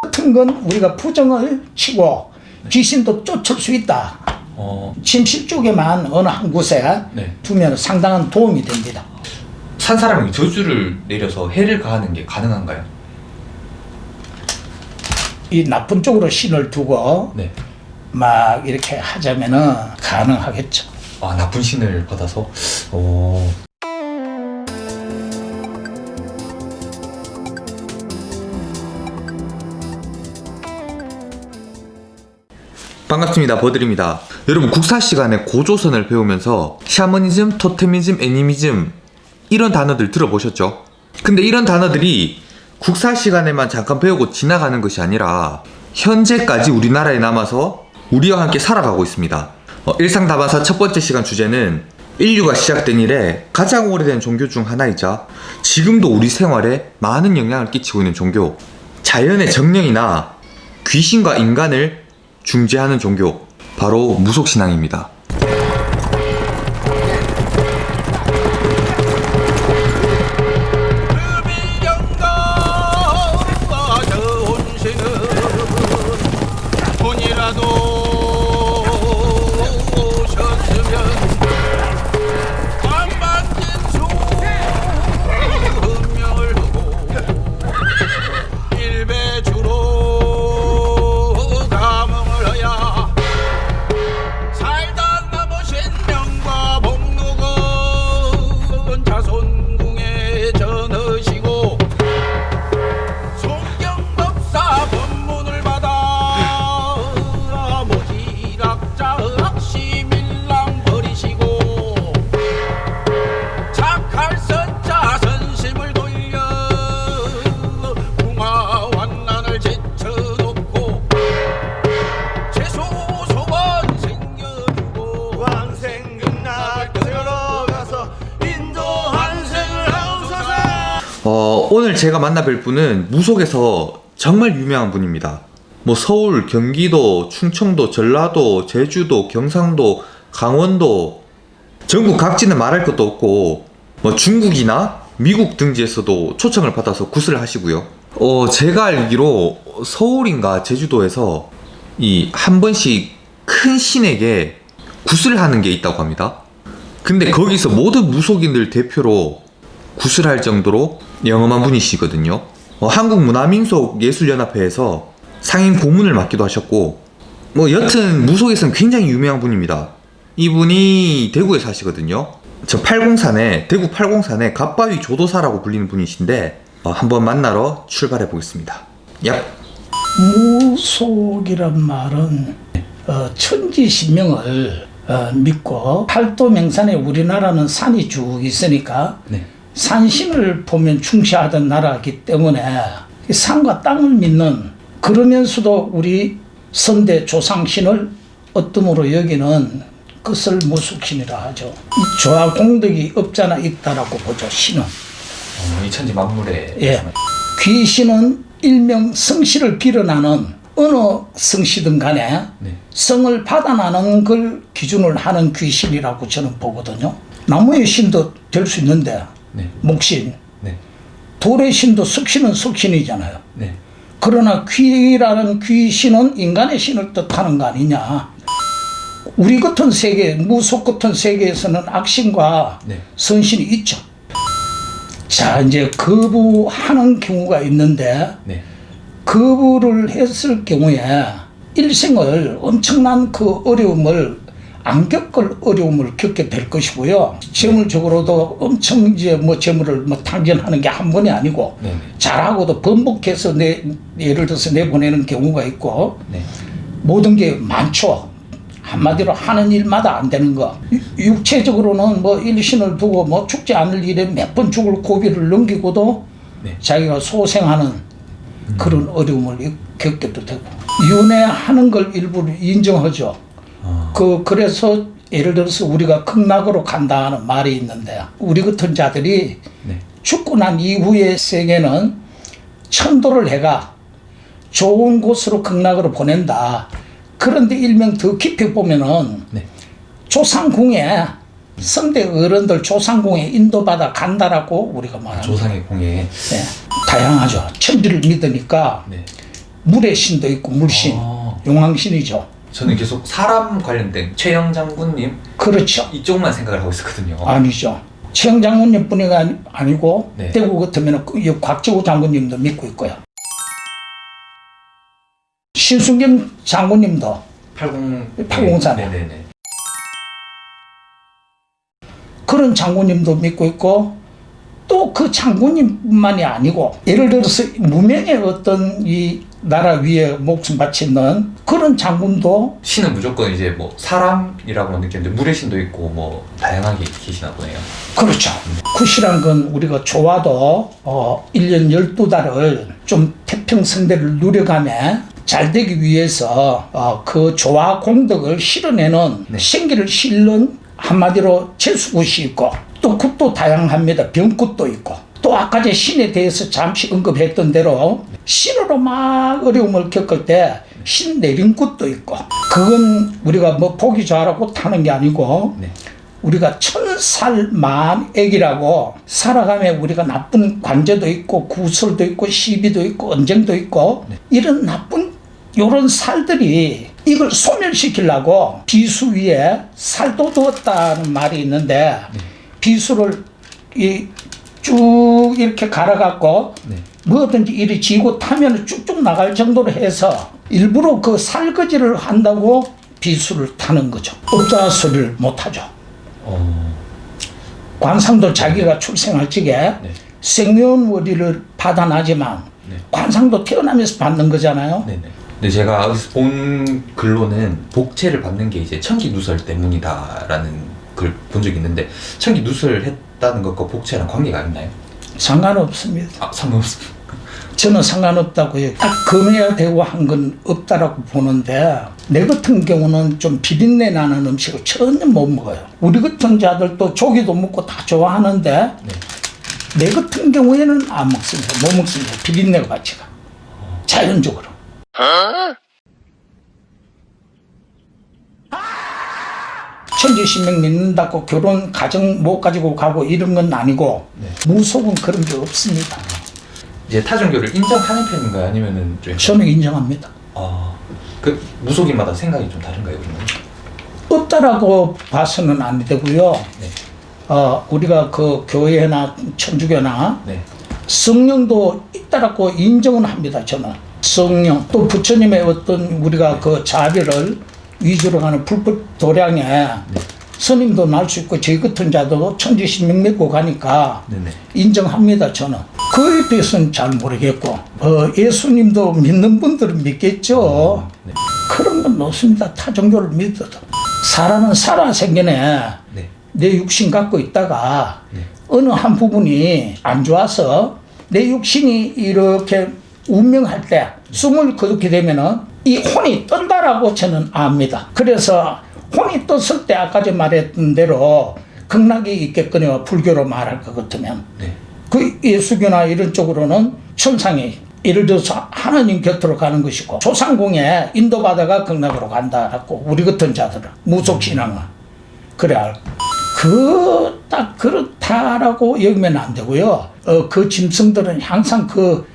같은 건 우리가 부정을 치고 귀신도 쫓을 수 있다. 침실 쪽에만 어느 한 곳에 두면 상당한 도움이 됩니다. 산 사람에게 저주를 내려서 해를 가하는 게 가능한가요? 이 나쁜 쪽으로 신을 두고 막 이렇게 하자면은 가능하겠죠. 아, 나쁜 신을 받아서? 반갑습니다. 버들입니다. 여러분, 국사 시간에 고조선을 배우면서 샤머니즘, 토테미즘, 애니미즘 이런 단어들 들어보셨죠? 근데 이런 단어들이 국사 시간에만 잠깐 배우고 지나가는 것이 아니라 현재까지 우리나라에 남아서 우리와 함께 살아가고 있습니다. 일상다반사 첫 번째 시간 주제는 인류가 시작된 이래 가장 오래된 종교 중 하나이자 지금도 우리 생활에 많은 영향을 끼치고 있는 종교, 자연의 정령이나 귀신과 인간을 중재하는 종교, 바로 무속신앙입니다. 오늘 제가 만나뵐 분은 무속에서 정말 유명한 분입니다. 뭐 서울, 경기도, 충청도, 전라도, 제주도, 경상도, 강원도, 전국 각지는 말할 것도 없고 뭐 중국이나 미국 등지에서도 초청을 받아서 구슬을 하시고요. 제가 알기로 서울인가 제주도에서 한 번씩 큰 신에게 구슬을 하는 게 있다고 합니다. 근데 거기서 모든 무속인들 대표로 구슬할 정도로 영험한 분이시거든요. 한국문화민속예술연합회에서 상임 고문을 맡기도 하셨고, 여튼 무속에서는 굉장히 유명한 분입니다. 이분이 대구에 사시거든요. 대구 팔공산의 갓바위 조도사라고 불리는 분이신데, 한번 만나러 출발해 보겠습니다. 얍. 무속이란 말은 천지신명을 믿고 팔도명산에 우리나라는 산이 쭉 있으니까 산신을 보면 충시하던 나라이기 때문에 산과 땅을 믿는, 그러면서도 우리 선대 조상신을 어뜸으로 여기는 것을 무속신이라 하죠. 이 조화공덕이 없잖아 있다라고 보죠. 신은 이 천지 만물에 귀신은 일명 성씨를 빌어나는 어느 성씨든 간에 성을 받아나는 걸 기준을 하는 귀신이라고 저는 보거든요. 나무의 신도 될 수 있는데 목신, 돌의 신도 석신은 석신이잖아요. 그러나 귀라는 귀신은 인간의 신을 뜻하는 거 아니냐. 우리 같은 세계, 무속 같은 세계에서는 악신과 선신이 있죠. 자, 이제 거부하는 경우가 있는데 거부를 했을 경우에 일생을 엄청난 그 어려움을 안 겪을 어려움을 겪게 될 것이고요. 재물적으로도 엄청 이제 재물을 탕진하는 게 한 번이 아니고 잘하고도 번복해서 예를 들어서 내보내는 경우가 있고 모든 게 많죠. 한마디로 하는 일마다 안 되는 거. 육체적으로는 일신을 두고 죽지 않을 일에 몇 번 죽을 고비를 넘기고도 자기가 소생하는 그런 어려움을 겪게도 되고, 윤회하는 걸 일부러 인정하죠. 그래서 예를 들어서 우리가 극락으로 간다 하는 말이 있는데, 우리 같은 자들이 죽고 난 이후의 세계는 천도를 해가 좋은 곳으로 극락으로 보낸다. 그런데 일명 더 깊이 보면은 조상궁에 성대 어른들 조상궁에 인도받아 간다라고 우리가 말합니다. 조상의 공에 다양하죠. 천지를 믿으니까 물의 신도 있고 물신, 용왕신이죠. 저는 계속 사람 관련된 최영 장군님 그렇죠. 이쪽만 생각을 하고 있었거든요. 아니죠. 최영 장군님 뿐이가 아니고 네. 대구 같으면 곽재우 장군님도 믿고 있고요. 신순경 장군님도 804 네. 네네네. 그런 장군님도 믿고 있고 또 그 장군님뿐만이 아니고 예를 들어서 무명의 어떤 이 나라 위에 목숨 바치는 그런 장군도 신은 무조건 이제 뭐 사람이라고 느꼈는데 물의 신도 있고 뭐 다양하게 계시나 보네요. 그렇죠. 굿이란 건 우리가 좋아도 1년 12달을 좀 태평성대를 누려가며 잘 되기 위해서 그 조화 공덕을 실어내는 네. 생기를 실는 한마디로 재수굿이 있고 또 굿도 다양합니다. 병굿도 있고 또 아까 제 신에 대해서 잠시 언급했던 대로 신으로 막 어려움을 겪을 때 신 내린 굿도 있고 그건 우리가 뭐 보기 좋아라고 타는 게 아니고 네. 우리가 천살만액이라고 살아가며 우리가 나쁜 관제도 있고 구설도 있고 시비도 있고 언쟁도 있고 네. 이런 나쁜 요런 살들이 이걸 소멸시키려고 비수 위에 살도 두었다는 말이 있는데 네. 비수를 쭉 이렇게 갈아갖고 네. 뭐든지 이리 지고 타면 쭉쭉 나갈 정도로 해서 일부러 그 살거지를 한다고 비수를 타는 거죠. 없다 소리를 못하죠. 관상도 자기가 출생할 적에 네. 생년월일을 받아나지만 네. 관상도 태어나면서 받는 거잖아요. 네네. 근데 제가 어디서 본 글로는 복체를 받는 게 이제 천기누설 때문이다라는 글 본 적이 있는데 천기누설했다는 것과 복체랑 관계가 있나요? 상관없습니다. 상관없습니다. 저는 상관없다고요. 딱 검해야 되고 한 건 없다라고 보는데 내 같은 경우는 좀 비린내 나는 음식을 전혀 못 먹어요. 우리 같은 자들도 조기도 먹고 다 좋아하는데 네. 내 같은 경우에는 안 먹습니다. 못 먹습니다. 비린내가 같이가 자연적으로. 천지신명 믿는다고 결혼 가정 못 가지고 가고 이런 건 아니고 네. 무속은 그런 게 없습니다. 이제 타종교를 인정하는 편인가요? 아니면은 좀 저는 인정합니다. 그 무속인마다 생각이 좀 다른가요? 그러면? 없다라고 봐서는 안 되고요. 네. 우리가 그 교회나 천주교나 네. 성령도 있다라고 인정은 합니다. 저는 성령 또 부처님의 어떤 우리가 그 자비를 위주로 가는 불법 도량에 스님도 날 수 있고 저희 같은 자도 천지신명 믿고 가니까 네네. 인정합니다. 저는 그에 대해서는 잘 모르겠고 예수님도 믿는 분들은 믿겠죠. 네. 그런 건 없습니다. 타 종교를 믿어도 사람은 살아 생전에 네. 내 육신 갖고 있다가 네. 어느 한 부분이 안 좋아서 내 육신이 이렇게 운명할 때 숨을 거두게 되면은 이 혼이 뜬다라고 저는 압니다. 그래서 혼이 떴을 때 아까 전 말했던 대로 극락이 있겠거니와 불교로 말할 것 같으면 네. 그 예수교나 이런 쪽으로는 천상에 예를 들어서 하나님 곁으로 가는 것이고 조상공에 인도받아가 극락으로 간다라고 우리 같은 자들은 무속신앙은 그래 알고 딱 그렇다라고 여기면 안 되고요. 그 짐승들은 항상 그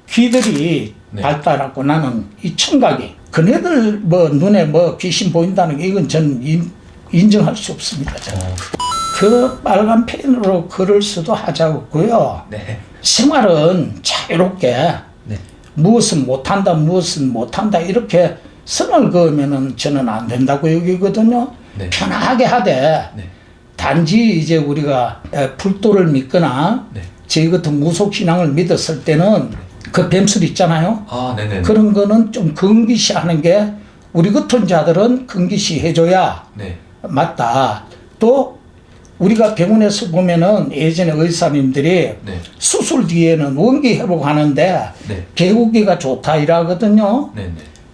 귀들이 네. 밝다라고 나는 이 청각이 그네들 뭐 눈에 뭐 귀신 보인다는 게 이건 전 인정할 수 없습니다. 저는. 그 빨간 펜으로 글을 써도 하자고요. 네. 생활은 자유롭게 네. 무엇은 못한다 이렇게 선을 그으면은 저는 안 된다고 여기거든요. 네. 편하게 하되 네. 단지 이제 우리가 불도를 믿거나 네. 저희 같은 무속신앙을 믿었을 때는 그 뱀술 있잖아요. 네네. 그런 거는 좀 금기시 하는 게 우리 같은 자들은 금기시 해줘야 네. 맞다. 또 우리가 병원에서 보면은 예전에 의사님들이 네. 수술 뒤에는 원기 회복하는데 네. 개고기가 좋다 이러거든요. 네네.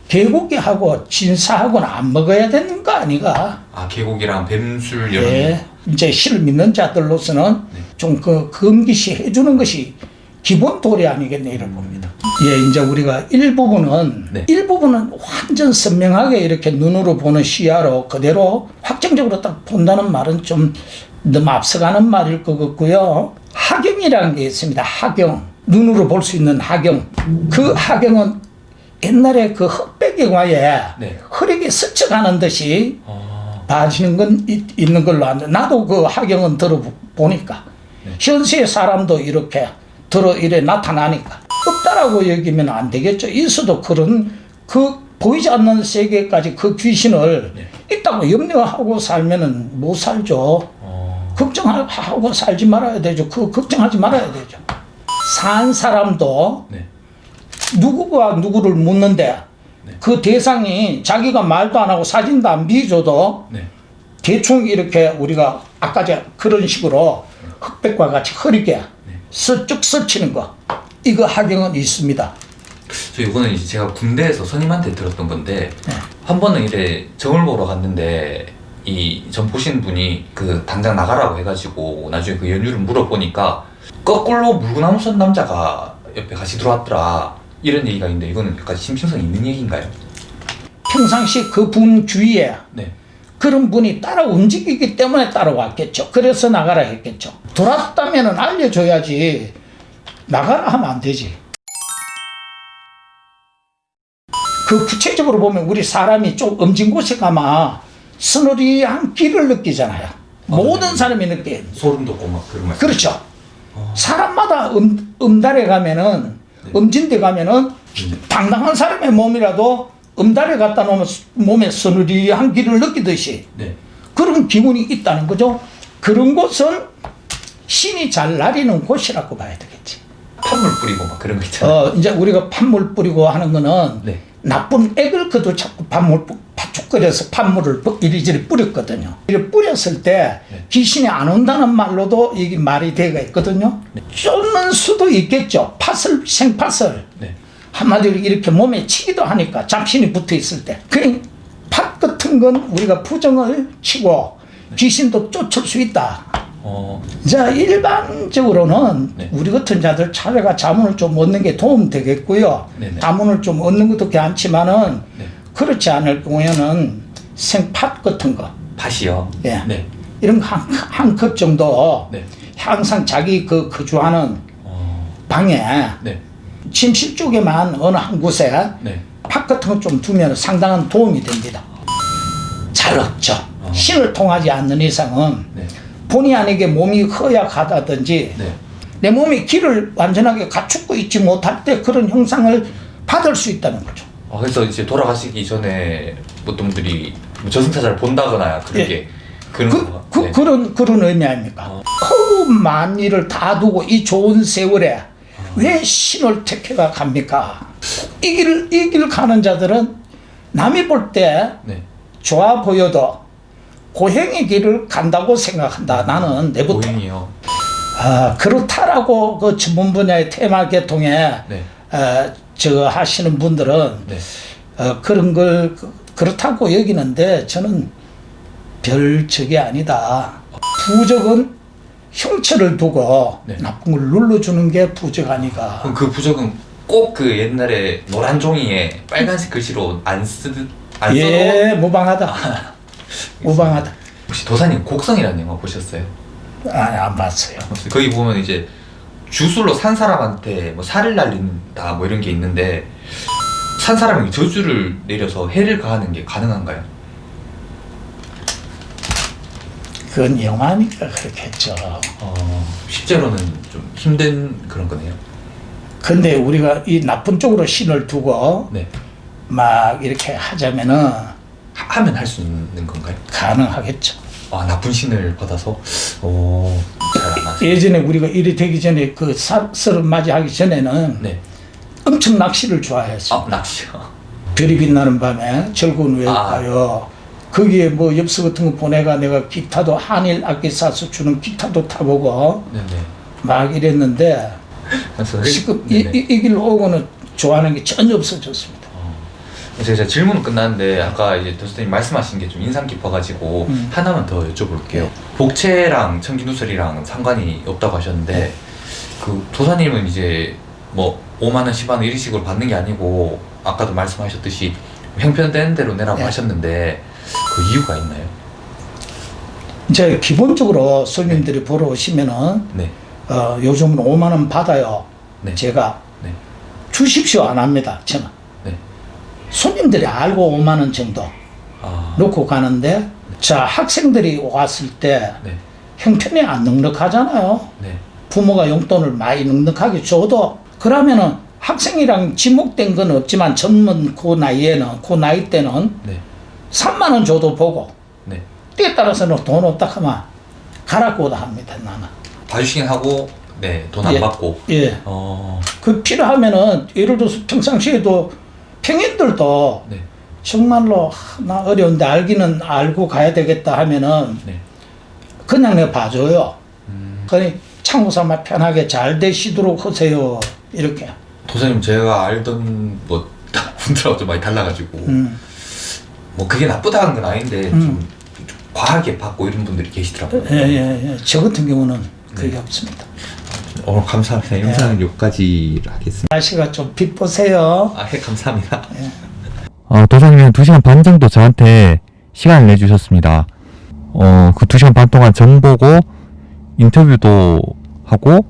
개고기하고 진사하고는 안 먹어야 되는 거 아니가? 개고기랑 뱀술 이런. 예. 이제 신을 믿는 자들로서는 좀 그 금기시 해주는 것이 기본 도리 아니겠네 이런 겁니다. 예, 이제 우리가 일부분은 완전 선명하게 이렇게 눈으로 보는 시야로 그대로 확정적으로 딱 본다는 말은 좀 너무 앞서가는 말일 것 같고요. 하경이라는 게 있습니다. 하경. 눈으로 볼 수 있는 하경. 그 하경은 옛날에 그 흑백영화에 네. 흐리게 스쳐가는 듯이 봐지는 건 있는 걸로 아는데 나도 그 하경은 들어보니까 네. 현세의 사람도 이렇게 이래 나타나니까 없다라고 여기면 안 되겠죠. 있어도 그런 그 보이지 않는 세계까지 그 귀신을 네. 있다고 염려하고 살면은 못 살죠. 걱정하고 살지 말아야 되죠. 그 걱정하지 말아야 되죠. 산 사람도 네. 누구가 누구를 묻는데 네. 그 대상이 자기가 말도 안 하고 사진도 안 비춰도 네. 대충 이렇게 우리가 아까 그런 식으로 흑백과 같이 흐리게 쓱쭉 스치는 거 이거 하경은 있습니다. 저 이거는 이제 제가 군대에서 선임한테 들었던 건데 한 번은 이래 점을 보러 갔는데 이 점 보신 분이 그 당장 나가라고 해가지고 나중에 그 연유를 물어보니까 거꾸로 물구나무 선 남자가 옆에 같이 들어왔더라 이런 얘기가 있는데 이거는 약간 심층성 있는 얘기인가요? 평상시 그 분 주위에 네. 그런 분이 따라 움직이기 때문에 따라왔겠죠. 그래서 나가라 했겠죠. 돌았다면 알려줘야지 나가라 하면 안 되지. 그 구체적으로 보면 우리 사람이 좀 엄진 곳에 가면 서늘이한 기를 느끼잖아요. 모든 네. 사람이 느껴요. 소름 돋고 막 그런 말. 그렇죠. 사람마다 음달에 가면은 음진데 가면은 당당한 사람의 몸이라도 음달에 갖다 놓으면 몸에 서늘이한 기를 느끼듯이 네. 그런 기분이 있다는 거죠. 그런 곳은 신이 잘 나리는 곳이라고 봐야 되겠지. 판물 뿌리고 막 그런 거 있잖아요. 이제 우리가 판물 뿌리고 하는 거는 네. 나쁜 액을 그도 자꾸 파죽거려서 판물을 이리저리 뿌렸거든요. 이렇게 뿌렸을 때 네. 귀신이 안 온다는 말로도 이게 말이 되가 있거든요. 쫓는 수도 있겠죠. 생팥을. 네. 한마디로 이렇게 몸에 치기도 하니까 잡신이 붙어 있을 때. 그냥 팥 같은 건 우리가 부정을 치고 귀신도 쫓을 수 있다. 자, 일반적으로는 네. 우리 같은 자들 차례가 자문을 좀 얻는 게 도움 되겠고요. 네네. 자문을 좀 얻는 것도 괜찮지만은 네. 그렇지 않을 경우에는 생팥 같은 거, 밭이요. 예. 네. 이런 거 한 컵 정도 네. 항상 자기 그 거주하는 방에 네. 침실 쪽에만 어느 한 곳에 네. 팥 같은 거 좀 두면 상당한 도움이 됩니다. 잘 없죠. 신을 통하지 않는 이상은 네. 본의 아니게 몸이 허약하다든지 네. 내 몸이 기를 완전하게 갖추고 있지 못할 때 그런 형상을 받을 수 있다는 거죠. 그래서 이제 돌아가시기 전에 어떤 분들이 뭐 저승사자를 본다거나 그렇게 그런 거. 네. 그런 의미 아닙니까? 허구만 일을 다 두고 이 좋은 세월에 왜 신을 택해가 갑니까? 이 길 가는 자들은 남이 볼 때 네. 좋아 보여도 고행의 길을 간다고 생각한다. 나는 내부터. 고행이요. 그렇다라고 그 전문 분야의 테마 계통에 네. 저 하시는 분들은 네. 그런 걸 그렇다고 여기는데 저는 별 적이 아니다. 부적은 형체를 두고 네. 나쁜 걸 눌러주는 게 부적 아니가. 그럼 그 부적은 꼭 그 옛날에 노란 종이에 빨간색 글씨로 안 써도 예, 무방하다. 무방하다. 혹시 도사님 곡성이라는 영화 보셨어요? 아니, 안 봤어요. 거기 보면 이제 주술로 산 사람한테 뭐 살을 날린다 뭐 이런 게 있는데 산 사람에게 저주를 내려서 해를 가하는 게 가능한가요? 그건 영화니까 그렇겠죠. 실제로는 좀 힘든 그런 거네요. 근데 우리가 이 나쁜 쪽으로 신을 두고 네. 막 이렇게 하자면은 하면 할 수 있는 건가요? 가능하겠죠. 나쁜 신을 받아서 잘안 하세요. 예전에 우리가 일이 되기 전에 그 설을 맞이하기 전에는 네. 엄청 낚시를 좋아했어요. 낚시요. 별이 빛나는 밤에 즐거운 외울까요. 거기에 뭐 엽서 같은 거 보내가 내가 기타도 한일 악기 사서 주는 기타도 타보고 네네. 막 이랬는데 그래서 지금 이 길로 오고는 좋아하는 게 전혀 없어졌습니다. 제가 질문은 끝났는데 아까 이제 도사님 말씀하신 게 좀 인상 깊어가지고 하나만 더 여쭤볼게요. 복채랑 청기누설이랑 상관이 없다고 하셨는데 그 도사님은 이제 뭐 5만 원, 10만 원 이런 식으로 받는 게 아니고 아까도 말씀하셨듯이 형편되는 대로 내라고 네. 하셨는데 그 이유가 있나요? 이제 기본적으로 손님들이 보러 오시면은 네. 요즘은 5만 원 받아요. 네. 제가 네. 주십시오 안 합니다. 저는 네. 손님들이 알고 5만 원 정도 아. 놓고 가는데 자 학생들이 왔을 때 네. 형편이 안 넉넉하잖아요. 네. 부모가 용돈을 많이 넉넉하게 줘도 그러면은 학생이랑 지목된 건 없지만 젊은 그 나이 때는 네. 3만 원 줘도 보고 네. 때에 따라서는 돈 없다 하면 가라고다 합니다. 나는. 봐주시긴 하고, 네, 돈 안 예. 받고. 예. 어. 그 필요하면은 예를 들어서 평상시에도 평인들도 네. 정말로 나 어려운데 알기는 알고 가야 되겠다 하면은 네. 그냥 내가 봐줘요. 음. 그러니 참고삼아 편하게 잘 되시도록 하세요. 이렇게. 도사님, 제가 알던 뭐 분들하고 좀 많이 달라가지고 뭐 그게 나쁘다는 건 아닌데 좀 과하게 받고 이런 분들이 계시더라고요. 예. 저 같은 경우는 그게 없습니다. 오늘 감사합니다. 영상은 여기까지 하겠습니다. 날씨가 좀 빛보세요. 아, 네, 감사합니다. 도사님이 한 2시간 반 정도 저한테 시간을 내주셨습니다. 그 2시간 반 동안 점 보고 인터뷰도 하고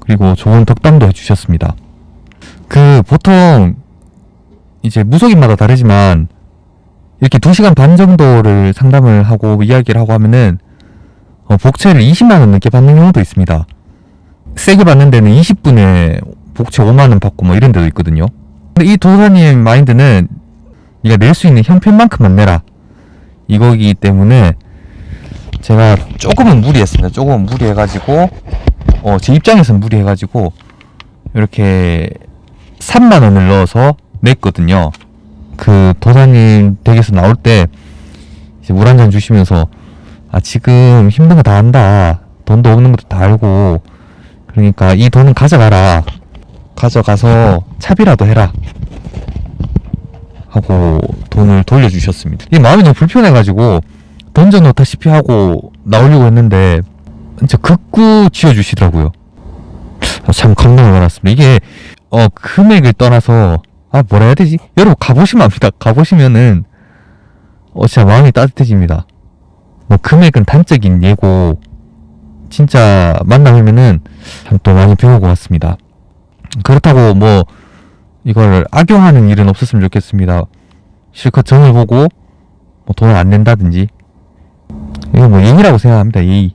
그리고 좋은 덕담도 해주셨습니다. 보통 이제 무속인마다 다르지만 이렇게 2시간 반 정도를 상담을 하고 이야기를 하고 하면은 복채를 20만 원 넘게 받는 경우도 있습니다. 세게 받는 데는 20분에 복채 5만 원 받고 뭐 이런 데도 있거든요. 근데 이 도사님 마인드는 네가 낼 수 있는 형편만큼만 내라 이거기 때문에 제가 조금은 무리했습니다. 조금은 무리해가지고 제 입장에서는 무리해가지고 이렇게 3만 원을 넣어서 냈거든요. 그 도사님 댁에서 나올 때 이제 물 한 잔 주시면서 지금 힘든 거 다 안다. 돈도 없는 것도 다 알고 그러니까 이 돈은 가져가라. 가져가서 차비라도 해라. 하고 돈을 돌려주셨습니다. 이 마음이 너무 불편해가지고 던져놓다시피 하고 나오려고 했는데 진짜 극구 쥐어주시더라고요. 참 감동을 받았습니다. 이게 금액을 떠나서 뭐라 해야 되지? 여러분 가보시면 압니다. 가보시면은 진짜 마음이 따뜻해집니다. 뭐 금액은 단적인 예고 진짜 만나면은 참 또 많이 배우고 왔습니다. 그렇다고 뭐 이걸 악용하는 일은 없었으면 좋겠습니다. 실컷 정을 보고 뭐 돈을 안 낸다든지 이거 뭐 예의라고 생각합니다. 예의.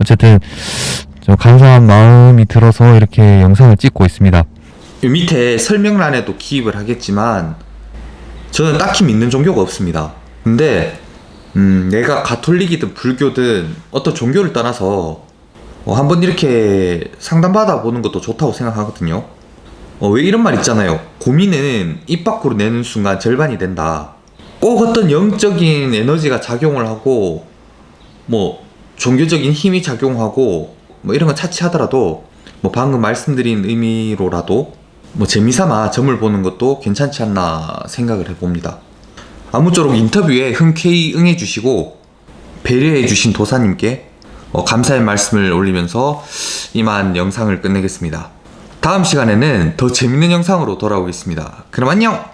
어쨌든 좀 감사한 마음이 들어서 이렇게 영상을 찍고 있습니다. 이 밑에 설명란에도 기입을 하겠지만 저는 딱히 믿는 종교가 없습니다. 근데 내가 가톨릭이든 불교든 어떤 종교를 떠나서 한번 이렇게 상담받아 보는 것도 좋다고 생각하거든요. 왜 이런 말 있잖아요. 고민은 입 밖으로 내는 순간 절반이 된다. 꼭 어떤 영적인 에너지가 작용을 하고 뭐 종교적인 힘이 작용하고 뭐 이런 건 차치하더라도 뭐 방금 말씀드린 의미로라도 뭐 재미삼아 점을 보는 것도 괜찮지 않나 생각을 해봅니다. 아무쪼록 인터뷰에 흔쾌히 응해주시고 배려해주신 도사님께 감사의 말씀을 올리면서 이만 영상을 끝내겠습니다. 다음 시간에는 더 재밌는 영상으로 돌아오겠습니다. 그럼 안녕!